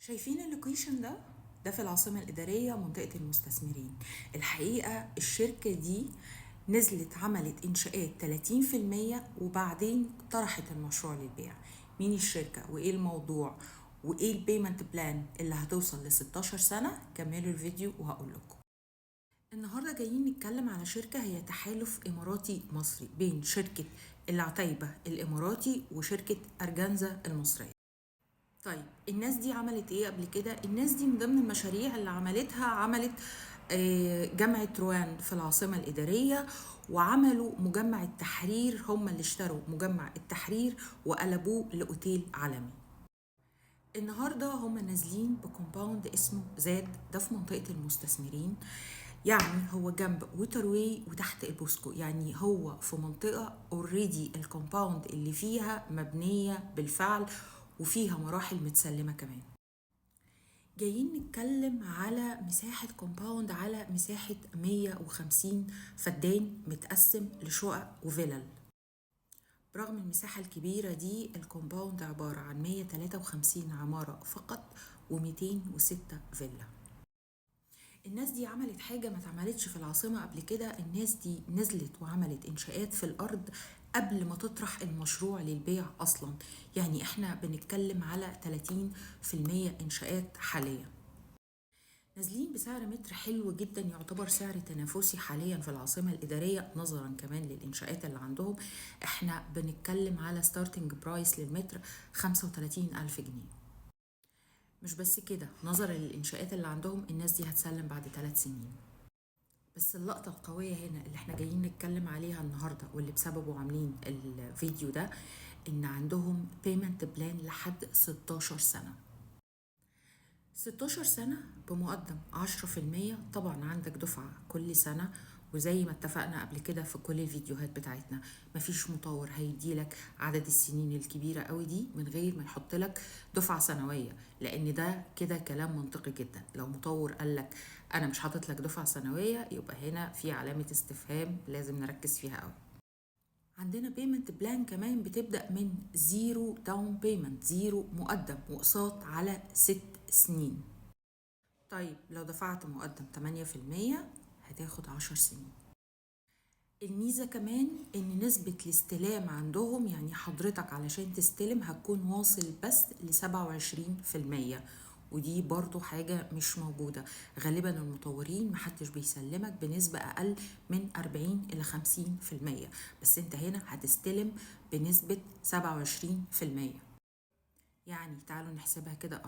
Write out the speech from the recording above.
شايفين اللوكيشن ده في العاصمة الإدارية منطقة المستثمرين. الحقيقة الشركة دي نزلت عملت إنشاءات 30% وبعدين طرحت المشروع للبيع. مين الشركة وإيه الموضوع وإيه البيمنت بلان اللي هتوصل ل 16 سنة؟ كملوا الفيديو وهقول لكم. النهاردة جايين نتكلم على شركة هي تحالف إماراتي مصري بين شركة العتيبة الإماراتي وشركة أرجنزا المصرية. طيب الناس دي عملت ايه قبل كده؟ الناس دي من ضمن المشاريع اللي عملتها عملت جامعة روان في العاصمة الإدارية، وعملوا مجمع التحرير. هم اللي اشتروا مجمع التحرير وقلبوه لأوتيل عالمي. النهاردة هم نازلين بكومباوند اسمه زاد، ده في منطقة المستثمرين. يعني هو جنب ووترواي وتحت البوسكو، يعني هو في منطقة اوريدي الكومباوند اللي فيها مبنية بالفعل وفيها مراحل متسلمة كمان. جايين نتكلم على مساحة كومباوند على مساحة 150 فدان متقسم لشقق وفلل. برغم المساحة الكبيرة دي الكومباوند عبارة عن 153 عمارة فقط و206 فيلا. الناس دي عملت حاجة ما اتعملتش في العاصمة قبل كده. الناس دي نزلت وعملت إنشاءات في الأرض قبل ما تطرح المشروع للبيع أصلا. يعني احنا بنتكلم على 30% إنشاءات حاليا. نازلين بسعر متر حلو جدا، يعتبر سعر تنافسي حاليا في العاصمة الإدارية نظرا كمان للإنشاءات اللي عندهم. احنا بنتكلم على ستارتنج برايس للمتر 35,000 جنيه. مش بس كده، نظرا للإنشاءات اللي عندهم الناس دي هتسلم بعد 3 سنين. بس اللقطة القوية هنا اللي احنا جايين نتكلم عليها النهاردة واللي بسببه عاملين الفيديو ده، ان عندهم payment plan لحد 16 سنة. 16 سنة بمقدم 10%. طبعا عندك دفعة كل سنة، وزي ما اتفقنا قبل كده في كل الفيديوهات بتاعتنا مفيش مطور هيديلك عدد السنين الكبيرة قوي دي من غير ما يحط لك دفعة سنوية، لان ده كده كلام منطقي جدا. لو مطور قالك انا مش حاطط لك دفعة سنوية يبقى هنا في علامة استفهام لازم نركز فيها قوي. عندنا بيمنت بلان كمان بتبدأ من زيرو داون بيمنت، زيرو مقدم وقساط على 6 سنين. طيب لو دفعت مقدم 8% هتاخد 10 سنين. الميزة كمان ان نسبة الاستلام عندهم، يعني حضرتك علشان تستلم هتكون واصل بس ل27%، ودي برضو حاجة مش موجودة. غالبا المطورين محدش بيسلمك بنسبة أقل من 40 إلى 50%، بس انت هنا هتستلم بنسبة 27%. يعني تعالوا نحسبها كده